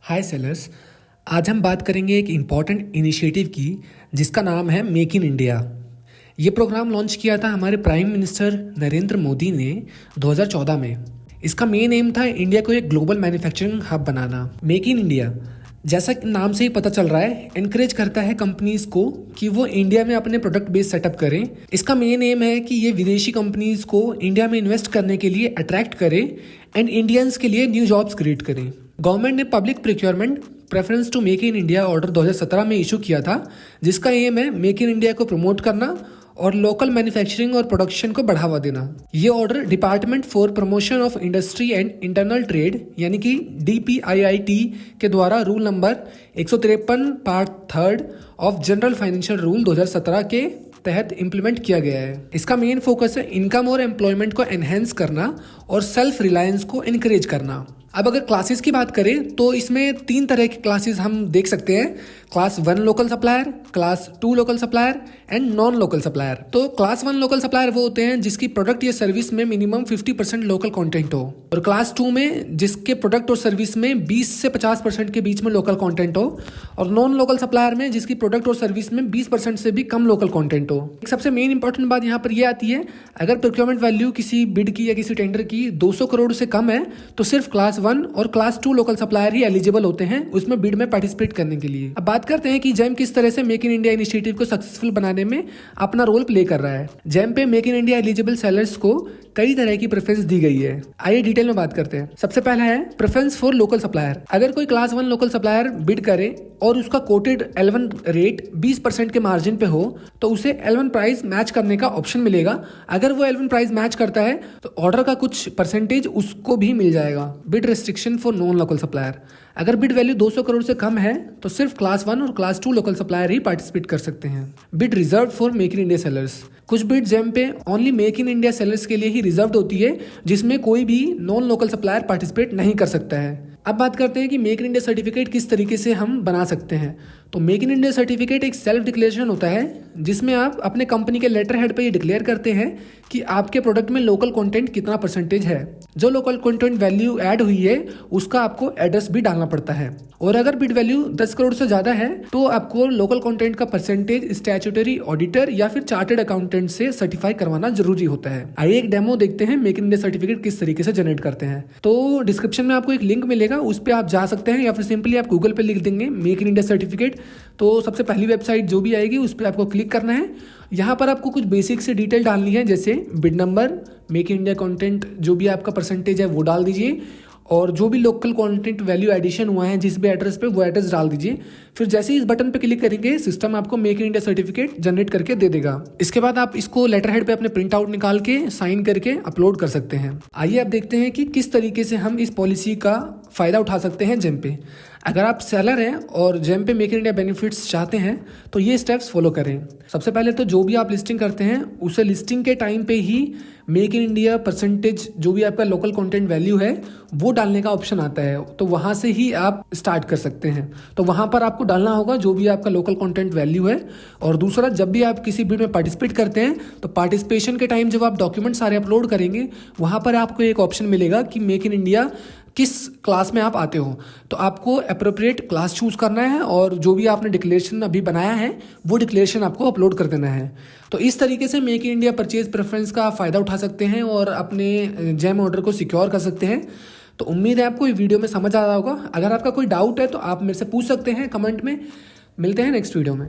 हाय sellers. आज हम बात करेंगे एक इम्पॉर्टेंट इनिशिएटिव की जिसका नाम है मेक इन इंडिया। ये प्रोग्राम लॉन्च किया था हमारे प्राइम मिनिस्टर नरेंद्र मोदी ने 2014 में। इसका मेन एम था इंडिया को एक global manufacturing hub banana. Make in India जैसा कि नाम से ही पता चल रहा है एनकरेज करता है कंपनीज को कि वो इंडिया में अपने प्रोडक्ट बेस सेटअप करें। इसका मेन एम है कि ये विदेशी कंपनीज को इंडिया में इन्वेस्ट करने के लिए अट्रैक्ट करे एंड इंडियंस के लिए न्यू जॉब्स क्रिएट करें। गवर्नमेंट ने public procurement preference to make in India order 2017 में इशू किया था, जिसका एम है मेक इन इंडिया को प्रमोट करना और लोकल मैन्युफैक्चरिंग और प्रोडक्शन को बढ़ावा देना। ये order department for promotion of industry and internal trade यानी कि DPIIT के द्वारा rule number 153 part 3 of general financial rule 2017 के तहत इम्प्लीमेंट किया गया है। इसका मेन फोकस है इनकम और एम्प्लॉयमेंट को एनहेंस करना और सेल्फ रिलायंस को इनकरेज करना। अब अगर क्लासेस की बात करें तो इसमें 3 तरह की क्लासेस हम देख सकते हैं। Class 1 local supplier, class 2 local supplier and non local supplier. तो क्लास 1 लोकल सप्लायर वो होते हैं जिसकी प्रोडक्ट या सर्विस में मिनिमम 50% लोकल कंटेंट हो, और क्लास 2 में जिसके प्रोडक्ट और सर्विस में 20 से 50% के बीच में लोकल कंटेंट हो, और नॉन लोकल सप्लायर में जिसकी प्रोडक्ट और सर्विस में 20% से भी कम लोकल कंटेंट हो। एक सबसे मेन इंपॉर्टेंट बात यहाँ पर यह आती है, अगर प्रोक्योरमेंट वैल्यू किसी बिड की या किसी टेंडर की 200 करोड़ से कम है तो सिर्फ क्लास 1 और क्लास 2 लोकल सप्लायर ही एलिजिबल होते हैं उसमें बिड में पार्टिसिपेट करने के लिए। अब बात करते हैं कि जेम किस तरह से मेक इन इंडिया इनिशिएटिव को सक्सेसफुल बनाने में अपना रोल प्ले कर रहा है। जेम पे make in India eligible sellers को कई तरह की प्रेफरेंस दी गई है। आइए डिटेल में बात करते हैं। सबसे पहला है प्रेफरेंस फॉर लोकल सप्लायर। अगर कोई क्लास 1 लोकल सप्लायर बिड करे और उसका कोटेड L1 रेट 20% के मार्जिन पे हो तो उसे L1 प्राइस मैच करने का ऑप्शन मिलेगा। अगर वो L1 प्राइस मैच करता है तो ऑर्डर का कुछ परसेंटेज उसको भी मिल जाएगा। Bid restriction for non local supplier, अगर बिड वैल्यू 200 करोड़ से कम है तो सिर्फ क्लास 1 और क्लास 2 लोकल सप्लायर ही पार्टिसिपेट कर सकते हैं। Bid reserve for make in India sellers, कुछ बिड जेम पे only make in India sellers के लिए ही रिजर्व होती है जिसमें कोई भी नॉन लोकल सप्लायर पार्टिसिपेट नहीं कर सकता है। अब बात करते हैं कि मेक इन इंडिया सर्टिफिकेट किस तरीके से हम बना सकते हैं। तो मेक इन इंडिया सर्टिफिकेट एक सेल्फ डिक्लेरेशन होता है जिसमें आप अपने कंपनी के लेटर हेड पे ये डिक्लेयर करते हैं कि आपके प्रोडक्ट में लोकल कंटेंट कितना परसेंटेज है। जो लोकल कंटेंट वैल्यू ऐड हुई है उसका आपको एड्रेस भी डालना पड़ता है, और अगर बिड वैल्यू 10 करोड़ से ज़्यादा है तो आपको लोकल कंटेंट का परसेंटेज स्टैट्यूटरी ऑडिटर या फिर चार्टर्ड अकाउंटेंट से सर्टिफाई करवाना जरूरी होता है। आइए एक डेमो देखते हैं मेक इन इंडिया सर्टिफिकेट किस तरीके से जनरेट करते हैं। तो डिस्क्रिप्शन में आपको एक लिंक मिलेगा, उस पर आप जा सकते हैं, या फिर सिंपली आप गूगल पे लिख देंगे मेक इन इंडिया सर्टिफिकेट तो सबसे पहली वेबसाइट जो भी आएगी उस पर आपको क्लिक करना है। यहाँ पर आपको कुछ बेसिक से डिटेल डालनी है, जैसे bid number, make in India content जो भी आपका परसेंटेज है वो डाल दीजिए, और जो भी लोकल कंटेंट वैल्यू एडिशन हुआ है जिस भी एड्रेस पे वो एड्रेस डाल दीजिए। फिर जैसे ही इस बटन पे क्लिक करेंगे सिस्टम आपको make in India certificate generate करके दे देगा। इसके बाद आप इसको लेटर हेड पे अपने प्रिंट आउट निकाल के साइन करके अपलोड कर सकते हैं। आइए अब देखते हैं कि किस तरीके से हम इस पॉलिसी का फायदा उठा सकते हैं जेम पे। अगर आप सेलर हैं और जेम पे मेक इन इंडिया बेनिफिट्स चाहते हैं तो ये स्टेप्स फॉलो करें। सबसे पहले तो जो भी आप लिस्टिंग करते हैं उसे लिस्टिंग के टाइम पे ही मेक इन इंडिया परसेंटेज जो भी आपका लोकल कंटेंट वैल्यू है वो डालने का ऑप्शन आता है, तो वहाँ से ही आप स्टार्ट कर सकते हैं। तो वहाँ पर आपको डालना होगा जो भी आपका लोकल कंटेंट वैल्यू है। और दूसरा, जब भी आप किसी बिड में पार्टिसिपेट करते हैं तो पार्टिसिपेशन के टाइम जब आप डॉक्यूमेंट सारे अपलोड करेंगे वहाँ पर आपको एक ऑप्शन मिलेगा कि मेक इन इंडिया किस क्लास में आप आते हो, तो आपको अप्रोप्रिएट क्लास चूज करना है और जो भी आपने डिक्लेरेशन अभी बनाया है वो डिक्लेरेशन आपको अपलोड कर देना है। तो इस तरीके से make in India purchase preference का फ़ायदा उठा सकते हैं और अपने जेम ऑर्डर को सिक्योर कर सकते हैं। तो उम्मीद है आपको ये वीडियो में समझ आ रहा होगा। अगर आपका कोई डाउट है तो आप मेरे से पूछ सकते हैं कमेंट में। मिलते हैं नेक्स्ट वीडियो में।